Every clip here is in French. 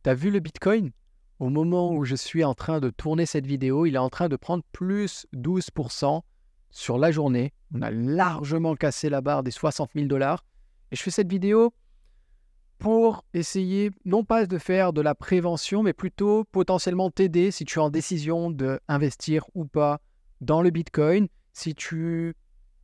T'as vu le Bitcoin? Au moment où je suis en train de tourner cette vidéo, il est en train de prendre plus 12% sur la journée. On a largement cassé la barre des 60 000 $. Et je fais cette vidéo pour essayer, non pas de faire de la prévention, mais plutôt potentiellement t'aider si tu es en décision d'investir ou pas dans le Bitcoin, si tu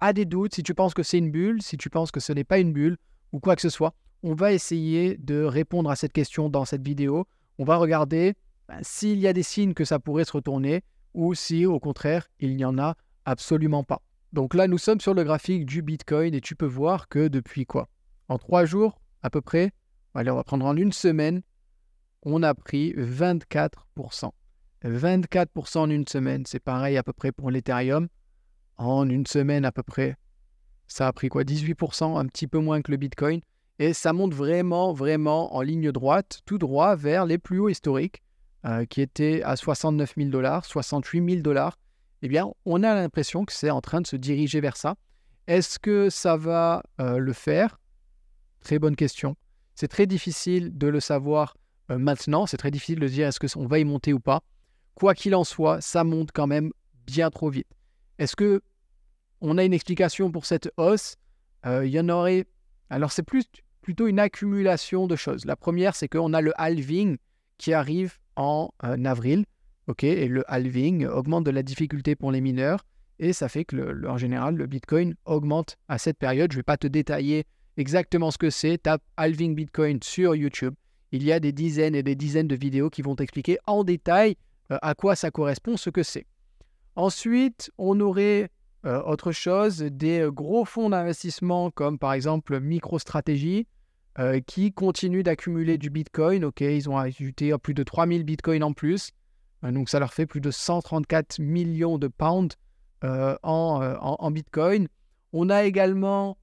as des doutes, si tu penses que c'est une bulle, si tu penses que ce n'est pas une bulle ou quoi que ce soit. On va essayer de répondre à cette question dans cette vidéo. On va regarder s'il y a des signes que ça pourrait se retourner ou si, au contraire, il n'y en a absolument pas. Donc là, nous sommes sur le graphique du Bitcoin et tu peux voir que depuis quoi? En 3 jours, à peu près, allez, on va prendre en une semaine, on a pris 24%. 24% en une semaine, c'est pareil à peu près pour l'Ethereum. En une semaine à peu près, ça a pris quoi? 18%, un petit peu moins que le Bitcoin. Et ça monte vraiment, vraiment en ligne droite, tout droit vers les plus hauts historiques, qui étaient à 69 000 $, 68 000 $. Eh bien, on a l'impression que c'est en train de se diriger vers ça. Est-ce que ça va le faire? Très bonne question. C'est très difficile de le savoir maintenant. C'est très difficile de dire est-ce qu'on va y monter ou pas. Quoi qu'il en soit, ça monte quand même bien trop vite. Est-ce qu'on a une explication pour cette hausse? Il y en aurait... Alors, c'est plutôt une accumulation de choses. La première, c'est qu'on a le halving qui arrive en avril. Et le halving augmente de la difficulté pour les mineurs. Et ça fait que, en général, le Bitcoin augmente à cette période. Je ne vais pas te détailler exactement ce que c'est. Tape halving Bitcoin sur YouTube. Il y a des dizaines et des dizaines de vidéos qui vont t'expliquer en détail à quoi ça correspond, ce que c'est. Ensuite, on aurait autre chose, des gros fonds d'investissement comme par exemple MicroStrategy qui continuent d'accumuler du Bitcoin. Ils ont ajouté plus de 3000 Bitcoins en plus. Donc ça leur fait plus de 134 millions de pounds en Bitcoin. On a également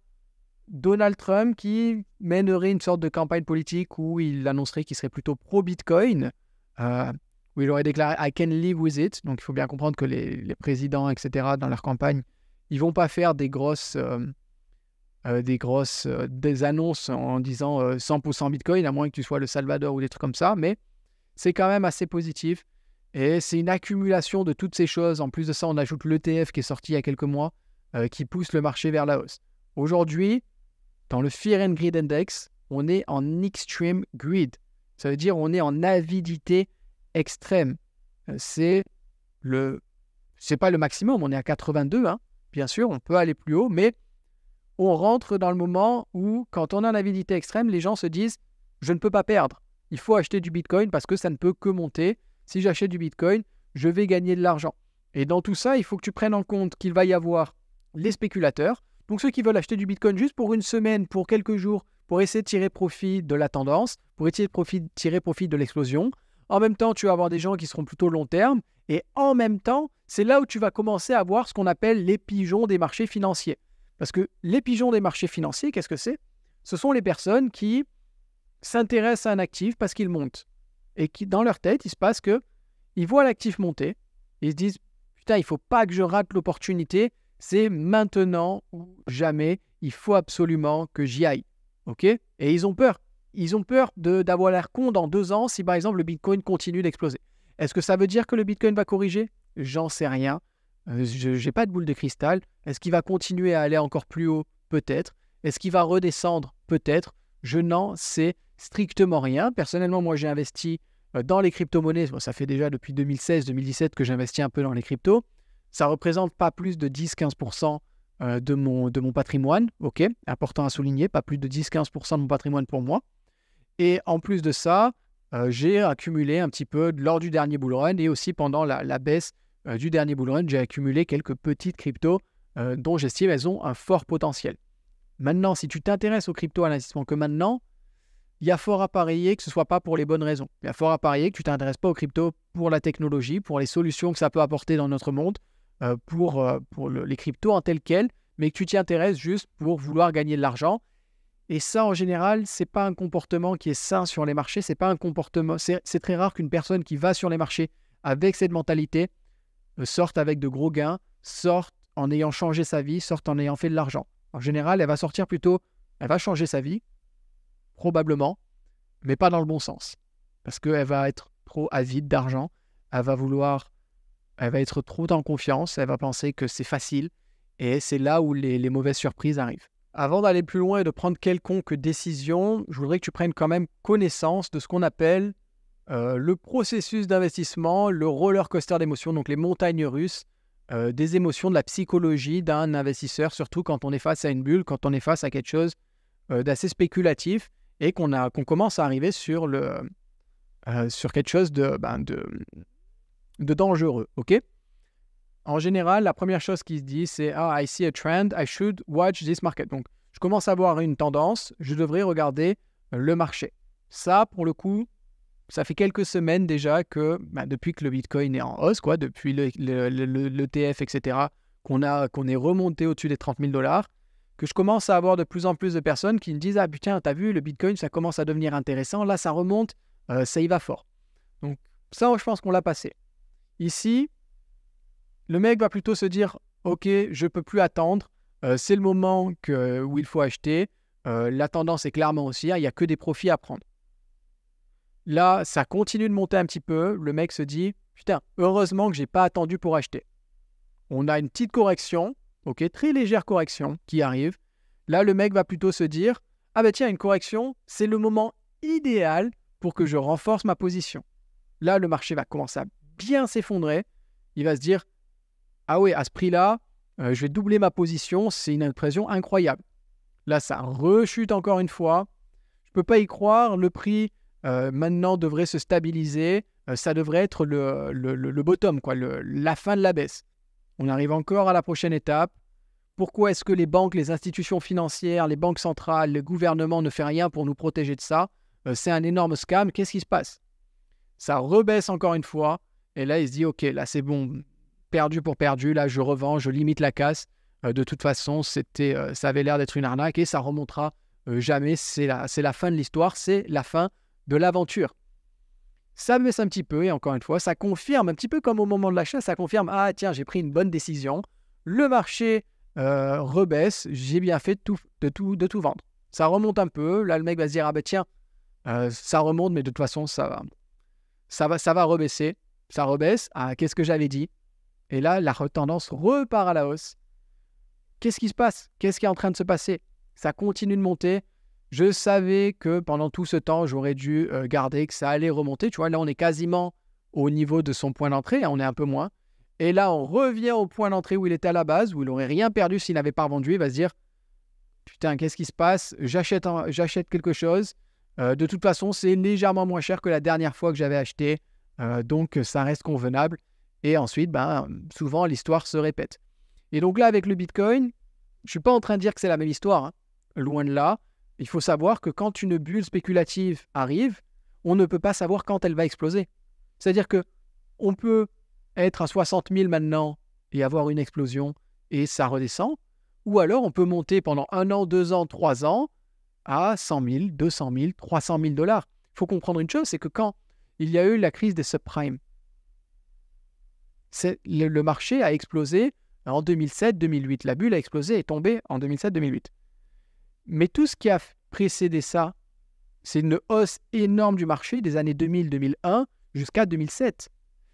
Donald Trump qui mènerait une sorte de campagne politique où il annoncerait qu'il serait plutôt pro-Bitcoin, où il aurait déclaré « I can live with it ». Donc il faut bien comprendre que les présidents, etc., dans leur campagne, ils ne vont pas faire des annonces en disant 100% Bitcoin, à moins que tu sois le Salvador ou des trucs comme ça, mais c'est quand même assez positif. Et c'est une accumulation de toutes ces choses. En plus de ça, on ajoute l'ETF qui est sorti il y a quelques mois, qui pousse le marché vers la hausse. Aujourd'hui, dans le Fear and Greed Index, on est en extreme greed. Ça veut dire on est en avidité extrême. C'est pas le maximum, on est à 82, hein. Bien sûr, on peut aller plus haut, mais on rentre dans le moment où, quand on a une avidité extrême, les gens se disent « je ne peux pas perdre, il faut acheter du Bitcoin parce que ça ne peut que monter. Si j'achète du Bitcoin, je vais gagner de l'argent. » Et dans tout ça, il faut que tu prennes en compte qu'il va y avoir les spéculateurs, donc ceux qui veulent acheter du Bitcoin juste pour une semaine, pour quelques jours, pour essayer de tirer profit de la tendance, pour essayer de tirer profit de l'explosion. En même temps, tu vas avoir des gens qui seront plutôt long terme. Et en même temps, c'est là où tu vas commencer à voir ce qu'on appelle les pigeons des marchés financiers. Parce que les pigeons des marchés financiers, qu'est-ce que c'est? Ce sont les personnes qui s'intéressent à un actif parce qu'il monte. Et qui, dans leur tête, il se passe qu'ils voient l'actif monter. Ils se disent « putain, il ne faut pas que je rate l'opportunité. C'est maintenant ou jamais. Il faut absolument que j'y aille. » Et ils ont peur. Ils ont peur d'avoir l'air con dans 2 ans si, par exemple, le Bitcoin continue d'exploser. Est-ce que ça veut dire que le Bitcoin va corriger? J'en sais rien. Je n'ai pas de boule de cristal. Est-ce qu'il va continuer à aller encore plus haut? Peut-être. Est-ce qu'il va redescendre? Peut-être. Je n'en sais strictement rien. Personnellement, moi, j'ai investi dans les crypto-monnaies. Ça fait déjà depuis 2016-2017 que j'investis un peu dans les cryptos. Ça ne représente pas plus de 10-15% de mon patrimoine. Important à souligner, pas plus de 10-15% de mon patrimoine pour moi. Et en plus de ça, j'ai accumulé un petit peu lors du dernier bull run et aussi pendant la baisse du dernier bull run, j'ai accumulé quelques petites cryptos dont j'estime elles ont un fort potentiel. Maintenant, si tu t'intéresses aux cryptos à l'investissement que maintenant, il y a fort à parier que ce ne soit pas pour les bonnes raisons. Il y a fort à parier que tu ne t'intéresses pas aux cryptos pour la technologie, pour les solutions que ça peut apporter dans notre monde, pour les cryptos en tel quel, mais que tu t'y intéresses juste pour vouloir gagner de l'argent. Et ça, en général, ce n'est pas un comportement qui est sain sur les marchés. C'est pas un comportement. C'est très rare qu'une personne qui va sur les marchés avec cette mentalité sorte avec de gros gains, sorte en ayant changé sa vie, sorte en ayant fait de l'argent. En général, elle va changer sa vie, probablement, mais pas dans le bon sens. parce qu'elle va être trop avide d'argent, elle va être trop en confiance, elle va penser que c'est facile, et c'est là où les mauvaises surprises arrivent. Avant d'aller plus loin et de prendre quelconque décision, je voudrais que tu prennes quand même connaissance de ce qu'on appelle le processus d'investissement, le roller coaster d'émotions, donc les montagnes russes, des émotions, de la psychologie d'un investisseur, surtout quand on est face à une bulle, quand on est face à quelque chose d'assez spéculatif et qu'on commence à arriver sur quelque chose de dangereux. Ok. En général, la première chose qui se dit, c'est « Ah, I see a trend, I should watch this market ». Donc, je commence à voir une tendance, je devrais regarder le marché. Ça, pour le coup, ça fait quelques semaines déjà que, depuis que le Bitcoin est en hausse, depuis l'ETF, etc., qu'on est remonté au-dessus des 30 000 $, que je commence à avoir de plus en plus de personnes qui me disent « Ah putain, t'as vu, le Bitcoin, ça commence à devenir intéressant, là, ça remonte, ça y va fort ». Donc, ça, je pense qu'on l'a passé. Ici, le mec va plutôt se dire « Ok, je ne peux plus attendre, c'est le moment où il faut acheter, la tendance est clairement haussière, il n'y a que des profits à prendre. » Là, ça continue de monter un petit peu, le mec se dit « Putain, heureusement que je n'ai pas attendu pour acheter. » On a une petite correction, ok, très légère correction qui arrive. Là, le mec va plutôt se dire « Ah ben tiens, une correction, c'est le moment idéal pour que je renforce ma position. » Là, le marché va commencer à bien s'effondrer, il va se dire « Ah ouais, à ce prix-là, je vais doubler ma position, c'est une impression incroyable. » Là, ça rechute encore une fois. Je ne peux pas y croire, le prix maintenant devrait se stabiliser. Ça devrait être le bottom, la fin de la baisse. On arrive encore à la prochaine étape. Pourquoi est-ce que les banques, les institutions financières, les banques centrales, le gouvernement ne fait rien pour nous protéger de ça? C'est un énorme scam. Qu'est-ce qui se passe? Ça rebaisse encore une fois. Et là, il se dit, OK, là, c'est bon. Perdu pour perdu, là je revends, je limite la casse. De toute façon, ça avait l'air d'être une arnaque et ça remontera jamais. C'est la fin de l'histoire, c'est la fin de l'aventure. Ça baisse un petit peu et encore une fois, ça confirme, un petit peu comme au moment de l'achat, ça confirme, ah tiens, j'ai pris une bonne décision, le marché rebaisse, j'ai bien fait de tout vendre. Ça remonte un peu, là le mec va se dire, ah ben tiens, ça remonte, mais de toute façon, ça va rebaisser. Ça rebaisse, ah qu'est-ce que j'avais dit? Et là, la tendance repart à la hausse. Qu'est-ce qui se passe? Qu'est-ce qui est en train de se passer? Ça continue de monter. Je savais que pendant tout ce temps, j'aurais dû garder que ça allait remonter. Tu vois, là, on est quasiment au niveau de son point d'entrée. On est un peu moins. Et là, on revient au point d'entrée où il était à la base, où il n'aurait rien perdu s'il n'avait pas revendu. Il va se dire, putain, qu'est-ce qui se passe? J'achète quelque chose. De toute façon, c'est légèrement moins cher que la dernière fois que j'avais acheté. Donc, ça reste convenable. Et ensuite, souvent, l'histoire se répète. Et donc là, avec le Bitcoin, je ne suis pas en train de dire que c'est la même histoire. Hein. Loin de là. Il faut savoir que quand une bulle spéculative arrive, on ne peut pas savoir quand elle va exploser. C'est-à-dire qu'on peut être à 60 000 maintenant et avoir une explosion et ça redescend. Ou alors, on peut monter pendant 1 an, 2 ans, 3 ans à 100 000, 200 000, 300 000 $. Il faut comprendre une chose, c'est que quand il y a eu la crise des subprimes, le marché a explosé en 2007-2008. La bulle a explosé et tombé en 2007-2008. Mais tout ce qui a précédé ça, c'est une hausse énorme du marché des années 2000-2001 jusqu'à 2007.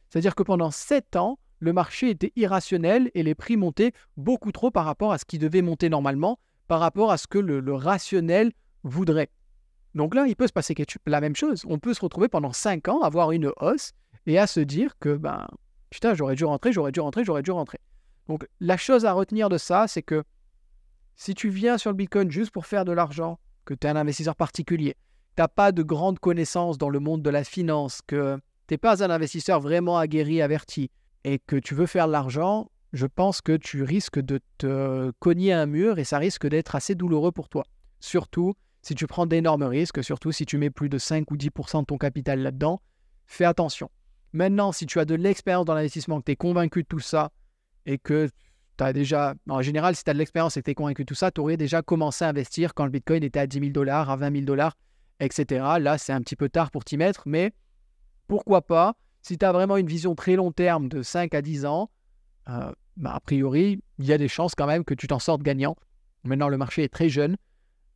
C'est-à-dire que pendant 7 ans, le marché était irrationnel et les prix montaient beaucoup trop par rapport à ce qui devait monter normalement, par rapport à ce que le rationnel voudrait. Donc là, il peut se passer la même chose. On peut se retrouver pendant 5 ans, avoir une hausse et à se dire que, putain, j'aurais dû rentrer. Donc, la chose à retenir de ça, c'est que si tu viens sur le Bitcoin juste pour faire de l'argent, que tu es un investisseur particulier, tu n'as pas de grandes connaissances dans le monde de la finance, que tu n'es pas un investisseur vraiment aguerri, averti, et que tu veux faire de l'argent, je pense que tu risques de te cogner à un mur et ça risque d'être assez douloureux pour toi. Surtout si tu prends d'énormes risques, surtout si tu mets plus de 5 ou 10% de ton capital là-dedans, fais attention. Maintenant, si tu as de l'expérience dans l'investissement, que tu es convaincu de tout ça et que tu as déjà, en général, si tu as de l'expérience et que tu es convaincu de tout ça, tu aurais déjà commencé à investir quand le Bitcoin était à 10 000 $, à 20 000 $, etc. Là, c'est un petit peu tard pour t'y mettre, mais pourquoi pas, si tu as vraiment une vision très long terme de 5 à 10 ans, a priori, il y a des chances quand même que tu t'en sortes gagnant. Maintenant, le marché est très jeune.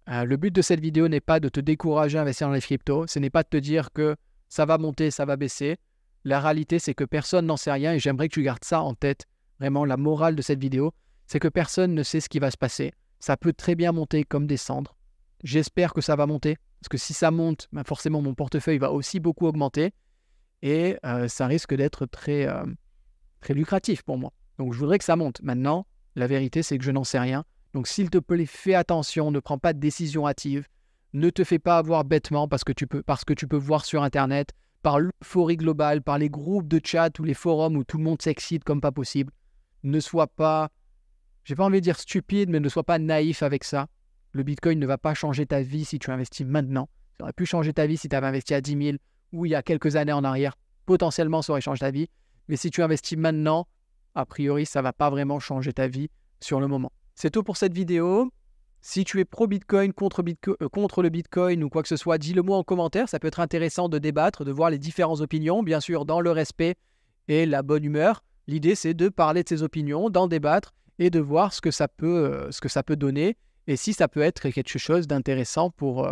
Le but de cette vidéo n'est pas de te décourager à investir dans les cryptos. Ce n'est pas de te dire que ça va monter, ça va baisser. La réalité, c'est que personne n'en sait rien et j'aimerais que tu gardes ça en tête. Vraiment, la morale de cette vidéo, c'est que personne ne sait ce qui va se passer. Ça peut très bien monter comme descendre. J'espère que ça va monter parce que si ça monte, ben forcément mon portefeuille va aussi beaucoup augmenter et ça risque d'être très, très lucratif pour moi. Donc, je voudrais que ça monte. Maintenant, la vérité, c'est que je n'en sais rien. Donc, s'il te plaît, fais attention, ne prends pas de décision hâtive. Ne te fais pas avoir bêtement parce que tu peux voir sur Internet, par l'euphorie globale, par les groupes de chat ou les forums où tout le monde s'excite comme pas possible. Ne sois pas, j'ai pas envie de dire stupide, mais ne sois pas naïf avec ça. Le Bitcoin ne va pas changer ta vie si tu investis maintenant. Ça aurait pu changer ta vie si tu avais investi à 10 000 ou il y a quelques années en arrière. Potentiellement, ça aurait changé ta vie. Mais si tu investis maintenant, a priori, ça ne va pas vraiment changer ta vie sur le moment. C'est tout pour cette vidéo. Si tu es pro-Bitcoin, contre le Bitcoin ou quoi que ce soit, dis-le moi en commentaire. Ça peut être intéressant de débattre, de voir les différentes opinions, bien sûr dans le respect et la bonne humeur. L'idée, c'est de parler de ces opinions, d'en débattre et de voir ce que ça peut donner et si ça peut être quelque chose d'intéressant pour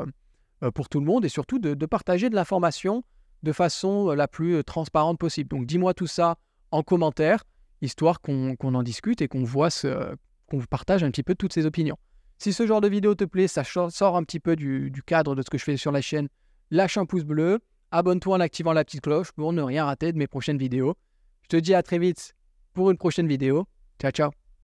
tout le monde et surtout de partager de l'information de façon la plus transparente possible. Donc, dis-moi tout ça en commentaire, histoire qu'on en discute et qu'on voit qu'on partage un petit peu toutes ces opinions. Si ce genre de vidéo te plaît, ça sort un petit peu du cadre de ce que je fais sur la chaîne, lâche un pouce bleu, abonne-toi en activant la petite cloche pour ne rien rater de mes prochaines vidéos. Je te dis à très vite pour une prochaine vidéo. Ciao, ciao.